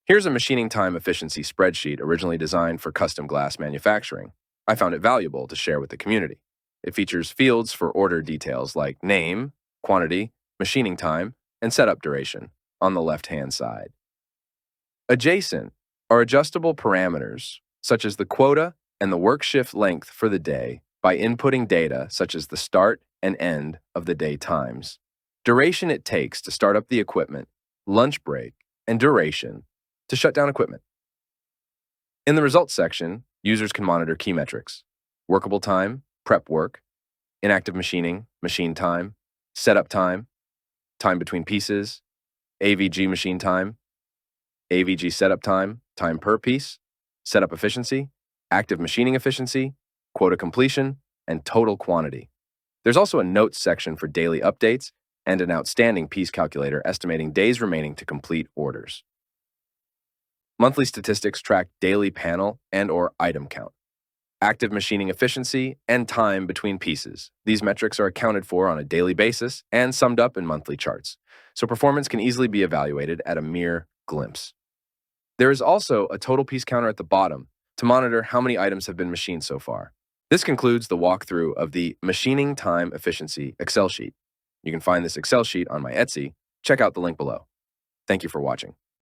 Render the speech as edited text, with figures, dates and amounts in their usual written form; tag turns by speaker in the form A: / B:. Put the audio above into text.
A: Here's a machining time efficiency spreadsheet originally designed for custom glass manufacturing. I found it valuable to share with the community. It features fields for order details like name, quantity, machining time, and setup duration on the left-hand side. Adjacent are adjustable parameters such as the quota and the work shift length for the day by inputting data such as the start and end of the day times, duration it takes to start up the equipment, lunch break, and duration to shut down equipment. In the results section, users can monitor key metrics: workable time, prep work, inactive machining, machine time, setup time, time between pieces, AVG machine time, AVG setup time, time per piece, setup efficiency, active machining efficiency, quota completion, and total quantity. There's also a notes section for daily updates and an outstanding piece calculator estimating days remaining to complete orders. Monthly statistics track daily panel and/or item count, active machining efficiency, and time between pieces. These metrics are accounted for on a daily basis and summed up in monthly charts, so performance can easily be evaluated at a mere glimpse. There is also a total piece counter at the bottom to monitor how many items have been machined so far. This concludes the walkthrough of the Machining Time Efficiency Excel sheet. You can find this Excel sheet on my Etsy. Check out the link below. Thank you for watching.